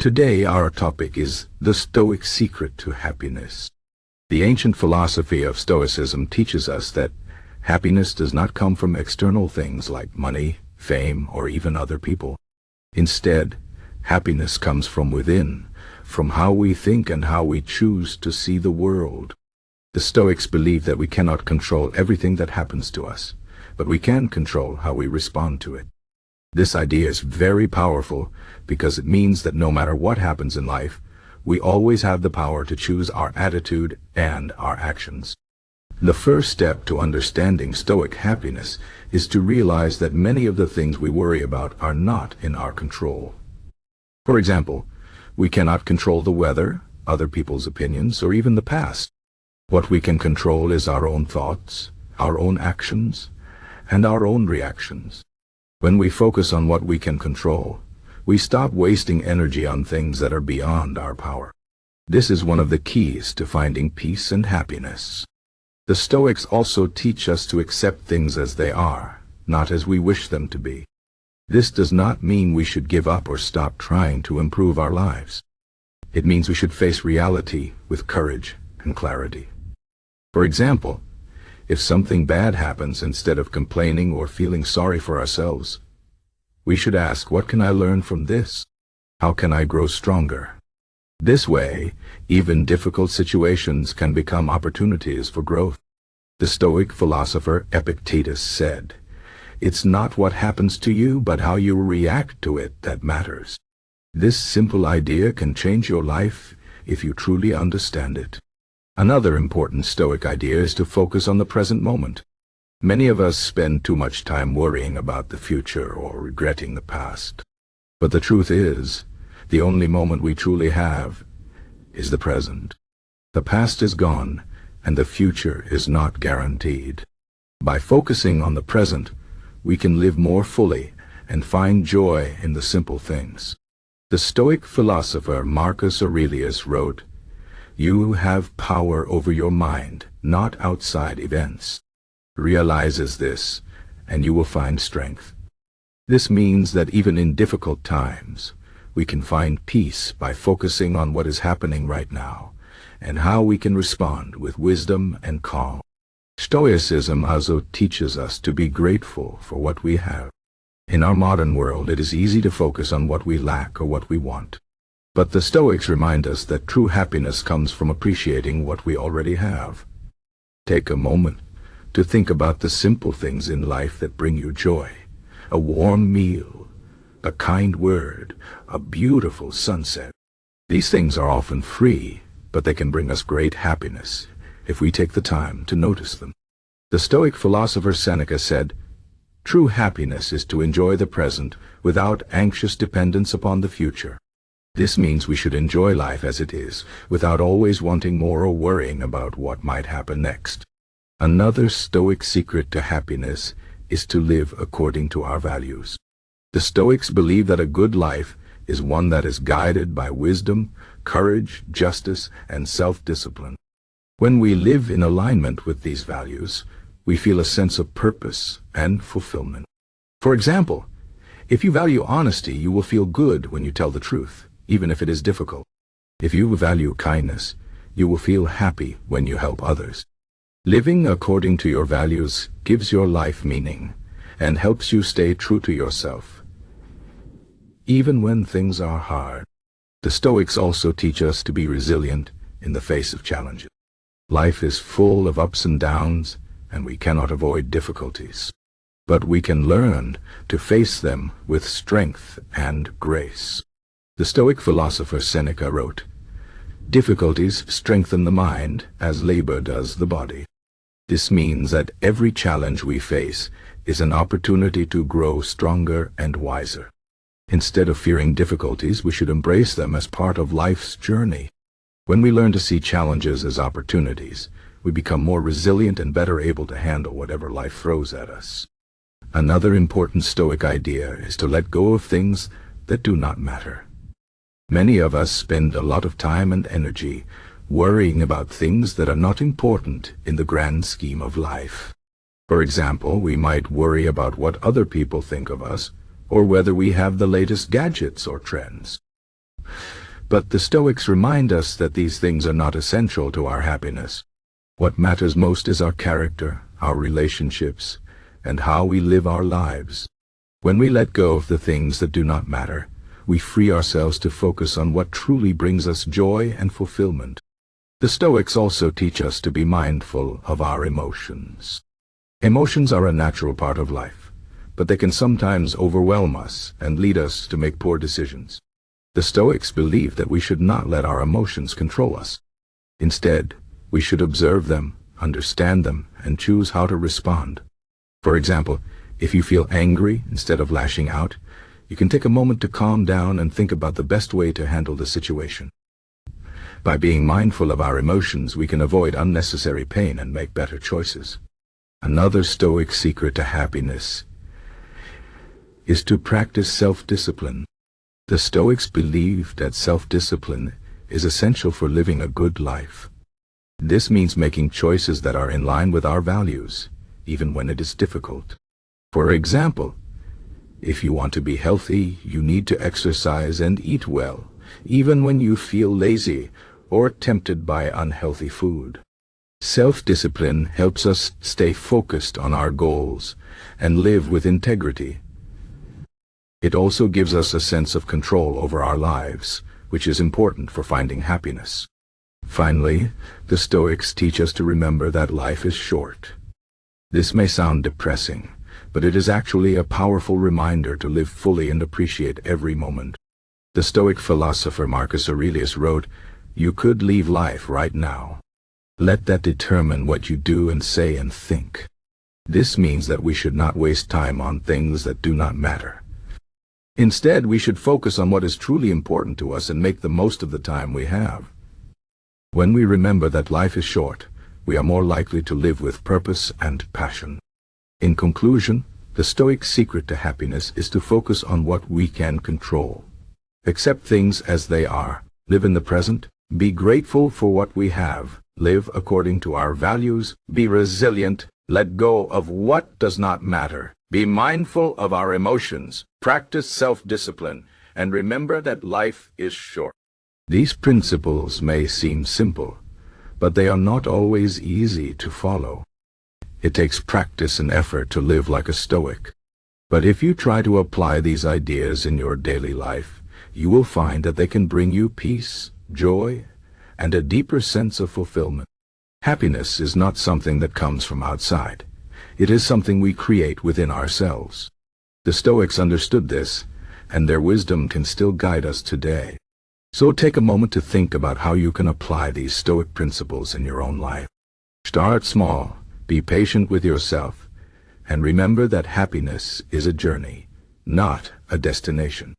Today our topic is the Stoic secret to happiness. The ancient philosophy of Stoicism teaches us that happiness does not come from external things like money, fame, or even other people. Instead, happiness comes from within, from how we think and how we choose to see the world. The Stoics believe that we cannot control everything that happens to us, but we can control how we respond to it. This idea is very powerful because it means that no matter what happens in life, we always have the power to choose our attitude and our actions. The first step to understanding Stoic happiness is to realize that many of the things we worry about are not in our control. For example, we cannot control the weather, other people's opinions, or even the past. What we can control is our own thoughts, our own actions, and our own reactions. When we focus on what we can control, we stop wasting energy on things that are beyond our power. This is one of the keys to finding peace and happiness. The Stoics also teach us to accept things as they are, not as we wish them to be. This does not mean we should give up or stop trying to improve our lives. It means we should face reality with courage and clarity. For example, if something bad happens, instead of complaining or feeling sorry for ourselves, we should ask, what can I learn from this? How can I grow stronger? This way, even difficult situations can become opportunities for growth. The Stoic philosopher Epictetus said, "It's not what happens to you, but how you react to it that matters." This simple idea can change your life if you truly understand it. Another important Stoic idea is to focus on the present moment. Many of us spend too much time worrying about the future or regretting the past. But the truth is, the only moment we truly have is the present. The past is gone, and the future is not guaranteed. By focusing on the present, we can live more fully and find joy in the simple things. The Stoic philosopher Marcus Aurelius wrote, "You have power over your mind, not outside events. Realizes this, and you will find strength." This means that even in difficult times, we can find peace by focusing on what is happening right now, and how we can respond with wisdom and calm. Stoicism also teaches us to be grateful for what we have. In our modern world, it is easy to focus on what we lack or what we want. But the Stoics remind us that true happiness comes from appreciating what we already have. Take a moment to think about the simple things in life that bring you joy. A warm meal, a kind word, a beautiful sunset. These things are often free, but they can bring us great happiness if we take the time to notice them. The Stoic philosopher Seneca said, "True happiness is to enjoy the present without anxious dependence upon the future." This means we should enjoy life as it is, without always wanting more or worrying about what might happen next. Another Stoic secret to happiness is to live according to our values. The Stoics believe that a good life is one that is guided by wisdom, courage, justice, and self-discipline. When we live in alignment with these values, we feel a sense of purpose and fulfillment. For example, if you value honesty, you will feel good when you tell the truth, even if it is difficult. If you value kindness, you will feel happy when you help others. Living according to your values gives your life meaning and helps you stay true to yourself, even when things are hard. The Stoics also teach us to be resilient in the face of challenges. Life is full of ups and downs, and we cannot avoid difficulties. But we can learn to face them with strength and grace. The Stoic philosopher Seneca wrote, "Difficulties strengthen the mind as labor does the body." This means that every challenge we face is an opportunity to grow stronger and wiser. Instead of fearing difficulties, we should embrace them as part of life's journey. When we learn to see challenges as opportunities, we become more resilient and better able to handle whatever life throws at us. Another important Stoic idea is to let go of things that do not matter. Many of us spend a lot of time and energy worrying about things that are not important in the grand scheme of life. For example, we might worry about what other people think of us, or whether we have the latest gadgets or trends. But the Stoics remind us that these things are not essential to our happiness. What matters most is our character, our relationships, and how we live our lives. When we let go of the things that do not matter, we free ourselves to focus on what truly brings us joy and fulfillment. The Stoics also teach us to be mindful of our emotions. Emotions are a natural part of life, but they can sometimes overwhelm us and lead us to make poor decisions. The Stoics believe that we should not let our emotions control us. Instead, we should observe them, understand them, and choose how to respond. For example, if you feel angry, instead of lashing out, you can take a moment to calm down and think about the best way to handle the situation. By being mindful of our emotions, we can avoid unnecessary pain and make better choices. Another Stoic secret to happiness is to practice self-discipline. The Stoics believe that self-discipline is essential for living a good life. This means making choices that are in line with our values, even when it is difficult. For example, if you want to be healthy, you need to exercise and eat well, even when you feel lazy or tempted by unhealthy food. Self-discipline helps us stay focused on our goals and live with integrity. It also gives us a sense of control over our lives, which is important for finding happiness. Finally, the Stoics teach us to remember that life is short. This may sound depressing, but it is actually a powerful reminder to live fully and appreciate every moment. The Stoic philosopher Marcus Aurelius wrote, "You could leave life right now. Let that determine what you do and say and think." This means that we should not waste time on things that do not matter. Instead, we should focus on what is truly important to us and make the most of the time we have. When we remember that life is short, we are more likely to live with purpose and passion. In conclusion, the Stoic secret to happiness is to focus on what we can control. Accept things as they are, live in the present, be grateful for what we have, live according to our values, be resilient, let go of what does not matter, be mindful of our emotions, practice self-discipline, and remember that life is short. These principles may seem simple, but they are not always easy to follow. It takes practice and effort to live like a Stoic. But if you try to apply these ideas in your daily life, you will find that they can bring you peace, joy, and a deeper sense of fulfillment. Happiness is not something that comes from outside. It is something we create within ourselves. The Stoics understood this, and their wisdom can still guide us today. So take a moment to think about how you can apply these Stoic principles in your own life. Start small, be patient with yourself, and remember that happiness is a journey, not a destination.